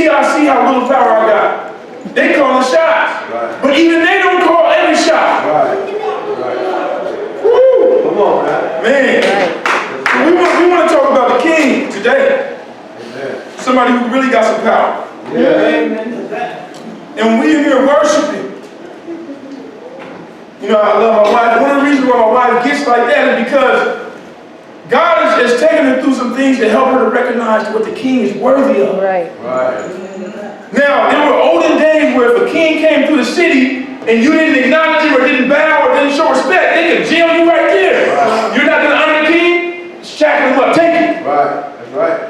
I see how little power I got. They call the shots. Right. But even they don't call every shot. Right. Woo! Come on, man. Man. We want to talk about the king today. Amen. Somebody who really got some power. Yeah. And when we in here worshiping, you know, I love my wife. One of the reasons why my wife gets like that is because God has taken her through some things to help her to recognize what the king is worthy of. Right. Right. Now, there were olden days where if a king came through the city and you didn't acknowledge him or didn't bow or didn't show respect, they could jail you right there. Right. You're not going to honor the king? Shackle him up. Take him. Right. That's right.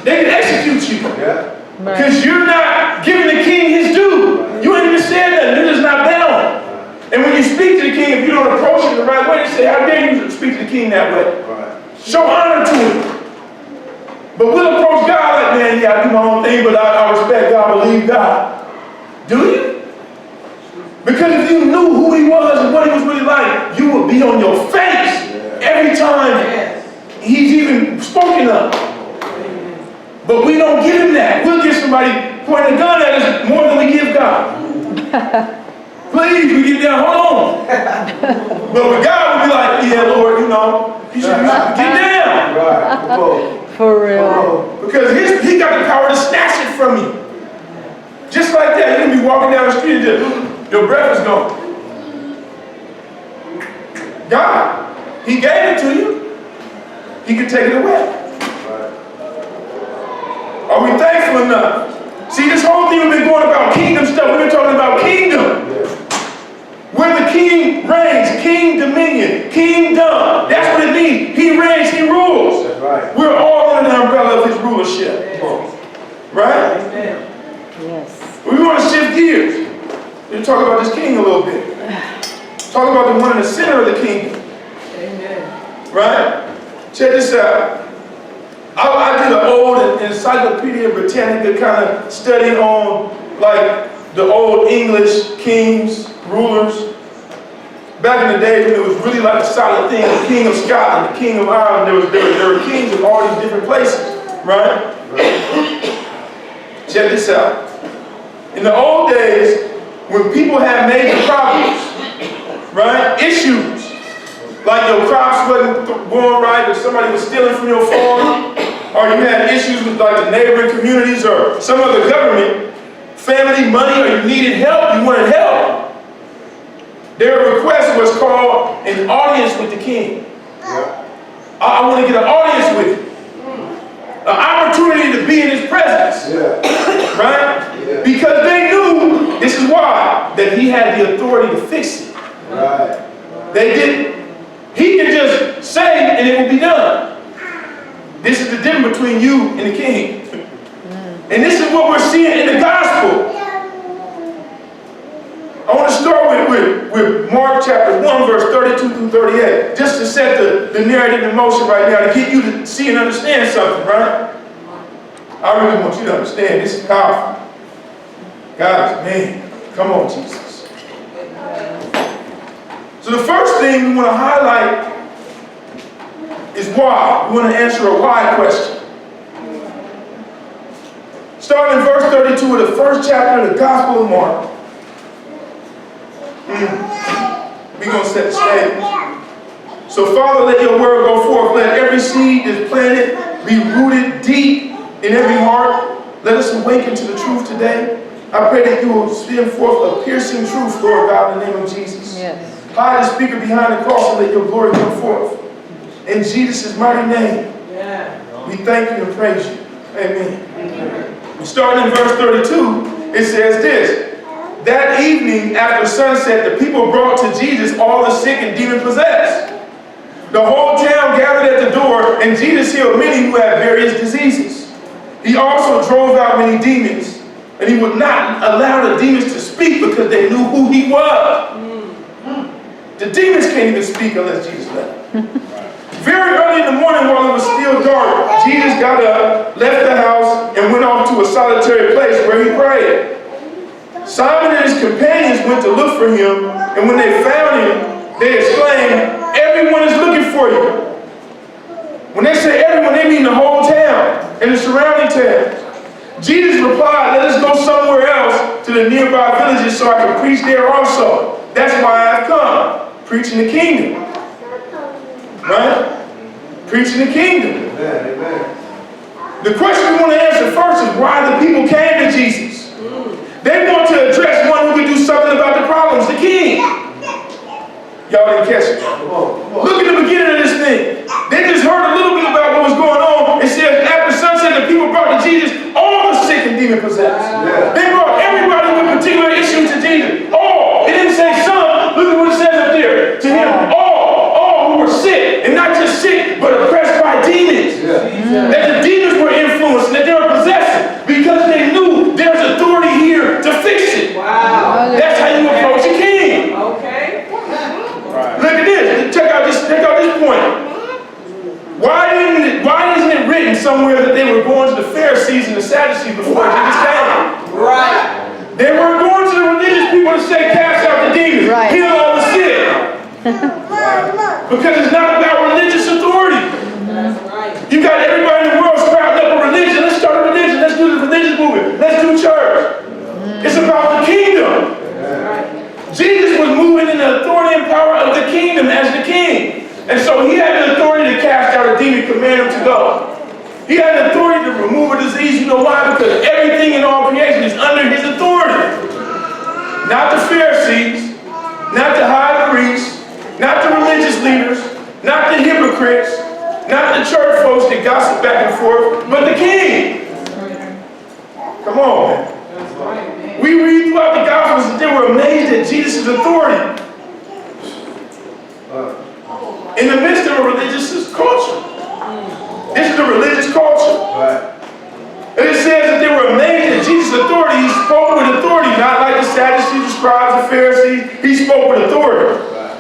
They can execute you. Yeah. Because you're not giving the king his due. You ain't even said nothing. You're just not bowing. And when you speak to the king, if you don't approach him the right way, they say, how dare you speak to the king that way? Right. Show honor to him. But we'll approach God like, man, yeah, I do my own thing, but I respect God, believe God. Do you? Because if you knew who he was and what he was really like, you would be on your face every time he's even spoken of. But we don't give him that. We'll give somebody pointing a gun at us more than we give God. Please, we get down, hold on. But with God, we'll be like, yeah, Lord, you know, you should get down. Right. Come on. For real. Because he got the power to snatch it from you. Just like that, you can be walking down the street and just, your breath is gone. God, he gave it to you. He can take it away. Right. Are we thankful enough? See, this whole thing we've been going about kingdom stuff. We've been talking about kingdom. Where the king reigns, king dominion, kingdom. That's what it means. He reigns, he rules. That's right. We're all under the umbrella of his rulership. Right? Yes. We want to shift gears. We're talk about this king a little bit. Talk about the one in the center of the kingdom. Amen. Right? Check this out. I did an old Encyclopedia Britannica kind of study on like the old English kings, rulers. Back in the day when it was really like a solid thing, the king of Scotland, the king of Ireland, there were kings of all these different places, right? Check this out. In the old days, when people had major problems, right, issues, like your crops wasn't going right, or somebody was stealing from your farm, or you had issues with like the neighboring communities or some other government, family, money, or you needed help, you wanted help. Their request was called an audience with the king. I want to get an audience with you. An opportunity to be in his presence. Right? Because they knew, this is why, that he had the authority to fix it. Right. They didn't. He could just say and it will be done. This is the difference between you and the king. And this is what we're seeing in the gospel. I want to start with Mark chapter 1, verse 32 through 38, just to set the narrative in motion right now, to get you to see and understand something, right? I really want you to understand. This is powerful. God, man, come on, Jesus. So the first thing we want to highlight is why. We want to answer a why question. Starting in verse 32 of the first chapter of the Gospel of Mark. We're going to set the stage. So, Father, let your word go forth. Let every seed that's planted be rooted deep in every heart. Let us awaken to the truth today. I pray that you will send forth a piercing truth, Lord God, in the name of Jesus. Yes. Hide the speaker behind the cross and let your glory come forth. In Jesus' mighty name, we thank you and praise you. Amen. Starting in verse 32, it says this. That evening after sunset, the people brought to Jesus all the sick and demon-possessed. The whole town gathered at the door, and Jesus healed many who had various diseases. He also drove out many demons, and he would not allow the demons to speak because they knew who he was. The demons can't even speak unless Jesus left. Very early in the morning, while it was still dark, Jesus got up, left the house, and went off to a solitary place where he prayed. Simon and his companions went to look for him, and when they found him, they exclaimed, "Everyone is looking for you." When they say everyone, they mean the whole town and the surrounding towns. Jesus replied, let us go somewhere else to the nearby villages so I can preach there also. That's why I've come, preaching the kingdom. Right? Preaching the kingdom. Amen. Amen. The question we want to answer first is why the people came to Jesus. They want to address one who can do something about the problems, the king. Y'all didn't catch it. Come on. Come on. Look at the beginning of this thing. They just heard a little bit about what was going on. It says after sunset, the people brought to Jesus all the sick and demon possessed. Yeah. They brought everybody with particular issues to Jesus. All. It didn't say some. Look at what it says up there. To him, all who were sick, and not just sick, but oppressed by demons. Yeah. That the demons were influenced, that they were possessed, because they knew there's authority here to fix it. Wow. That's how you approach a king. Okay. Look at this. Check out this point. Why isn't it written somewhere that they were going to the Pharisees and the Sadducees before Jesus came? Right. They were going to the religious people to say, cast out the demons, Right. heal all the sick. Because it's not about religious authority. That's right. You got everybody in the world sprouting up a religion. Let's start a religion. Let's do the religious movement. Let's do church. It's about the kingdom. Right. Jesus was moving in the authority and power of the kingdom as the king. And so he had the authority to cast out a demon, command him to go. He had the authority to remove a disease. You know why? Because everything in all creation is under his authority. Not the Pharisees, not the high priests, not the religious leaders, not the hypocrites, not the church folks that gossip back and forth, but the king. Come on, man. That's right, man. We read throughout the Gospels that they were amazed at Jesus' authority in the midst of a religious culture. This is a religious culture. Right. And it says that they were amazed at Jesus' authority. He spoke with authority, not like the Sadducees, the scribes, the Pharisees. He spoke with authority. Right.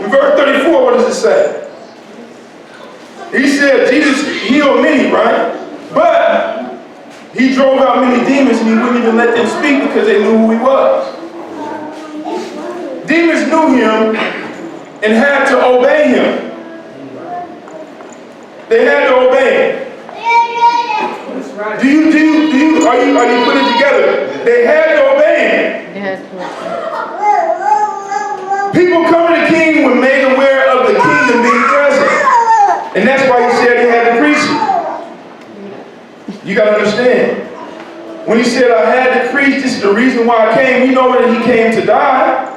In verse 34, what does it say? He said Jesus healed many, right? But he drove out many demons and he wouldn't even let them speak because they knew who he was. Demons knew him and had to obey him. They had to obey him. That's right. Are you putting it together? They had to obey him. Yes. People coming to the king were made aware of the kingdom being present. And that's why he said he had to preach it. You got to understand. When he said, I had to preach, this is the reason why I came. We know that he came to die.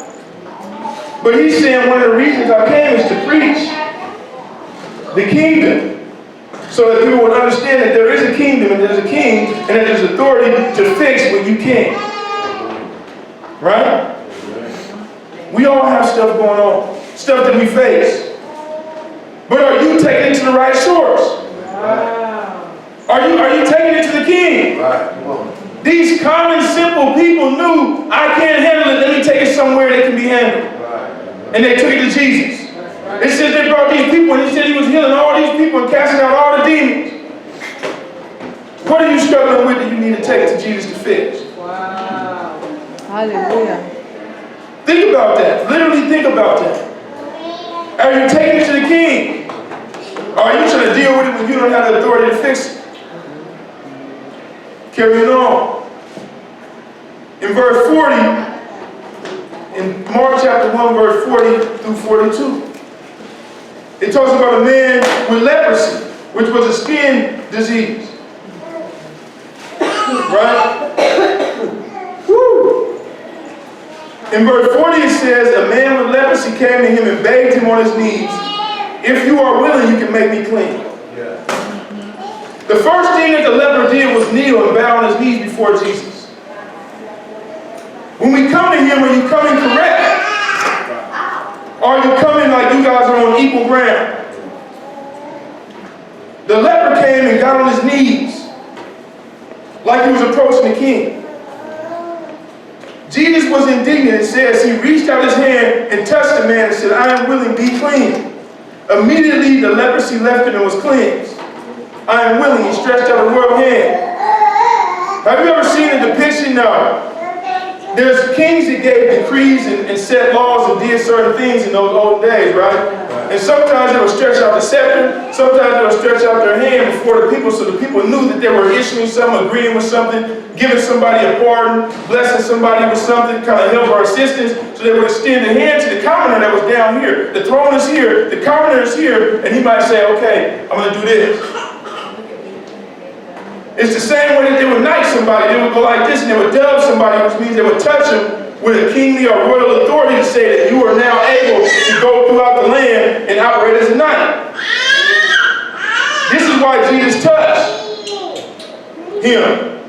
But he's saying one of the reasons I came is to preach the kingdom. So that people would understand that there is a kingdom and there's a king and that there's authority to fix what you can't. Right? We all have stuff going on. Stuff that we face. But are you taking it to the right source? Wow. Are you taking it to the king? Right. Come on. These common, simple people knew, I can't handle it. Let me take it somewhere that can be handled. Right. And they took it to Jesus. It said they brought these people and he said he was healing all these people and casting out all the demons. What are you struggling with that you need to take to Jesus to fix? Wow. Hallelujah. Think about that. Literally think about that. Are you taking it to the king? Or are you trying to deal with it when you don't have the authority to fix it? Carrying on. In verse 40, in Mark chapter 1, verse 40 through 42, it talks about a man with leprosy, which was a skin disease. Right? Woo! In verse 40 it says, a man with leprosy came to him and begged him on his knees, if you are willing, you can make me clean. Yeah. The first thing that the leper did was kneel and bow on his knees before Jesus. When we come to him, are you coming correct? Or are you coming like you guys are on equal ground? The leper came and got on his knees like he was approaching the king. Jesus was indignant. It says he reached out his hand and touched the man and said, I am willing, be clean. Immediately the leprosy left him and was cleansed. I am willing. He stretched out a royal hand. Have you ever seen a depiction now? There's kings that gave decrees and set laws and did certain things in those old days, right? And sometimes they would stretch out the scepter, sometimes they would stretch out their hand before the people so the people knew that they were issuing something, agreeing with something, giving somebody a pardon, blessing somebody with something, kind of help or assistance. So they would extend the hand to the commoner that was down here. The throne is here, the commoner is here, and he might say, okay, I'm going to do this. It's the same way that they would knight somebody. They would go like this and they would dub somebody, which means they would touch him with a kingly or royal authority to say that you are now able to go throughout the land and operate as a knight. This is why Jesus touched him.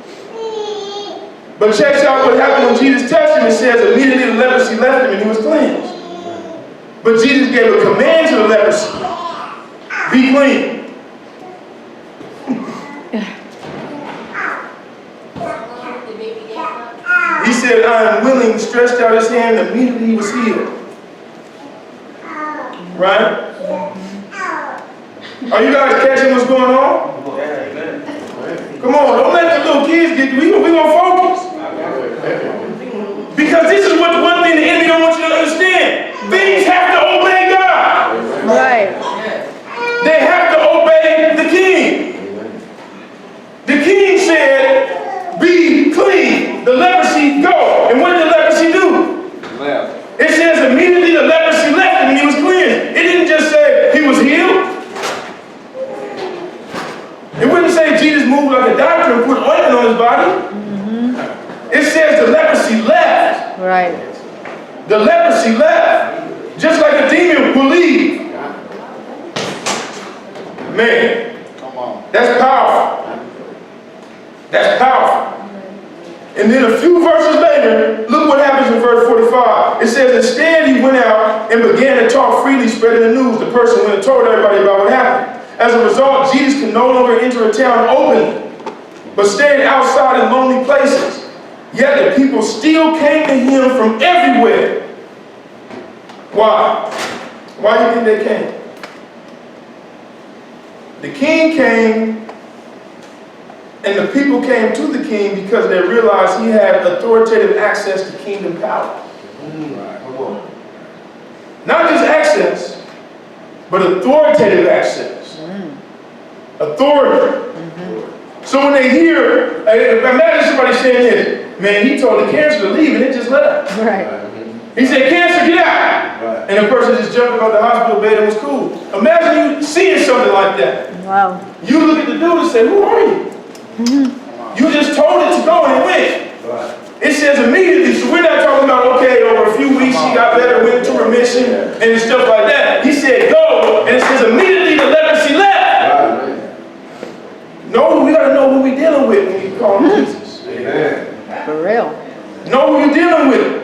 But check out what happened when Jesus touched him. It says immediately the leprosy left him and he was cleansed. But Jesus gave a command to the leprosy. Be clean. He said, I am willing, stretched out his hand, and immediately he was healed. Right? Are you guys catching what's going on? Come on, don't let the little kids get you. We're going to focus. Because this is what the one thing the enemy don't want you to understand. Things have to obey God. Right. They have to obey the king. The king said, be clean. The leprosy go. And what did the leprosy do? Left. It says immediately the leprosy left him and he was cleansed. It didn't just say he was healed. It wouldn't say Jesus moved like a doctor and put ointment on his body. It says the leprosy left. Right. The leprosy left. Just like a demon will leave. Man, Come on. that's powerful. That's powerful. And then a few verses later, look what happens in verse 45. It says, instead he went out and began to talk freely, spreading the news. The person went and told everybody about what happened. As a result, Jesus could no longer enter a town openly, but stayed outside in lonely places. Yet the people still came to him from everywhere. Why? Why do you think they came? The king came, and the people came to the king because they realized he had authoritative access to kingdom power. Right. Come on. Not just access, but authoritative access. Authority. So when they hear, imagine somebody saying this, man, he told the cancer to leave and it just left. Right. He said, cancer, get out. Right. And the person just jumped out the hospital bed and was cool. Imagine you seeing something like that. Wow. You look at the dude and say, who are you? You just told it to go and it went. Right. It says immediately, so we're not talking about, okay, over a few weeks she got better, went into remission and stuff like that. He said go, and it says immediately the leprosy left. Right. No, we gotta know who we dealing with when we call him Jesus. Amen. For real. Know who you're dealing with.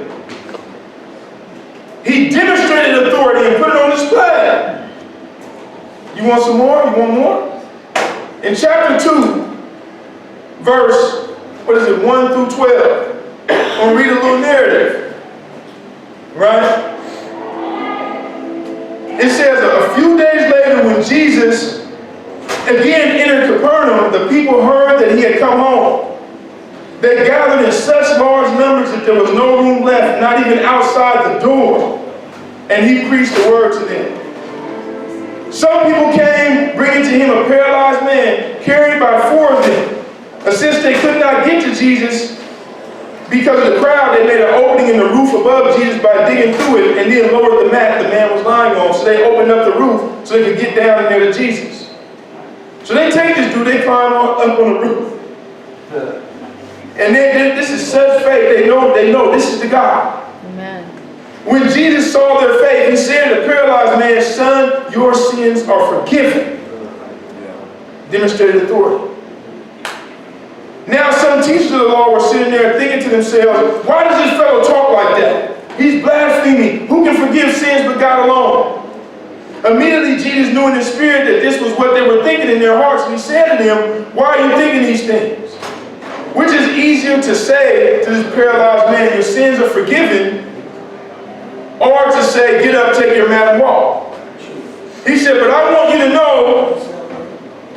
He demonstrated authority and put it on display. You want some more? You want more? In chapter 2, verse, 1 through 12. I'm gonna read a little narrative. Right? It says a few days later when Jesus again entered Capernaum, the people heard that he had come home. They gathered in such large numbers that there was no room left, not even outside the door. And he preached the word to them. Some people came, bringing to him a paralyzed man, carried by 4 of them. And since they could not get to Jesus because of the crowd, they made an opening in the roof above Jesus by digging through it and then lowered the mat the man was lying on. So they opened up the roof so they could get down in there to Jesus. So they take this dude, they climb up on the roof. And this is such faith, they know this is the God. Amen. When Jesus saw their faith, he said to the paralyzed man, son, your sins are forgiven. Demonstrated authority. Now some teachers of the law were sitting there thinking to themselves, why does this fellow talk like that? He's blaspheming. Who can forgive sins but God alone? Immediately Jesus knew in his spirit that this was what they were thinking in their hearts, and he said to them, why are you thinking these things? Which is easier to say to this paralyzed man, your sins are forgiven, or to say, get up, take your mat and walk? He said, but I want you to know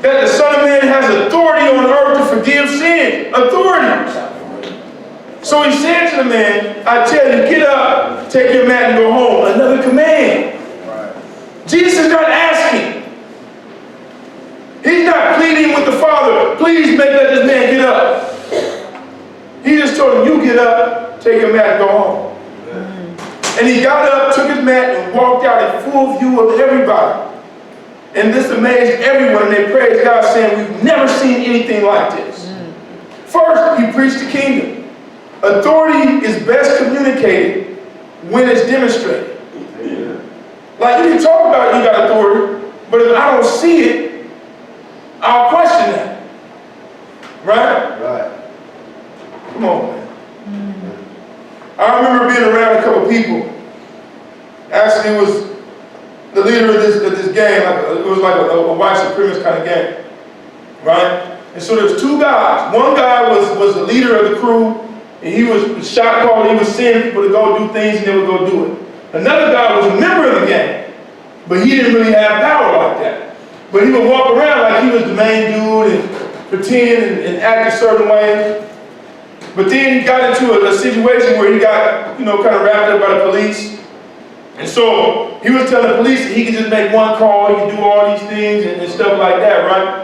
that the Son of Man has authority on earth to forgive sin. Authority. So he said to the man, I tell you, get up, take your mat and go home. Another command. Jesus is not asking. He's not pleading with the Father, please let this man get up. He just told him, you get up, take your mat, go home. And he got up, took his mat, and walked out in full view of everybody. And this amazed everyone, and they praised God, saying, we've never seen anything like this. First, he preached the kingdom. Authority is best communicated when it's demonstrated. Like, you can talk about you got authority, but if I don't see it, I'll question that. Right? Right. Come on, man. I remember being around a couple people. Actually, it was the leader of this gang. It was like a white supremacist kind of gang. Right? And so there's two guys. One guy was the leader of the crew, and he was shot called. He was sending people to go do things, and they would go do it. Another guy was a member of the gang, but he didn't really have power like that. But he would walk around like he was the main dude and pretend and act a certain way. But then he got into a situation where he got, kind of wrapped up by the police. And so he was telling the police that he could just make one call, he could do all these things and stuff like that, right?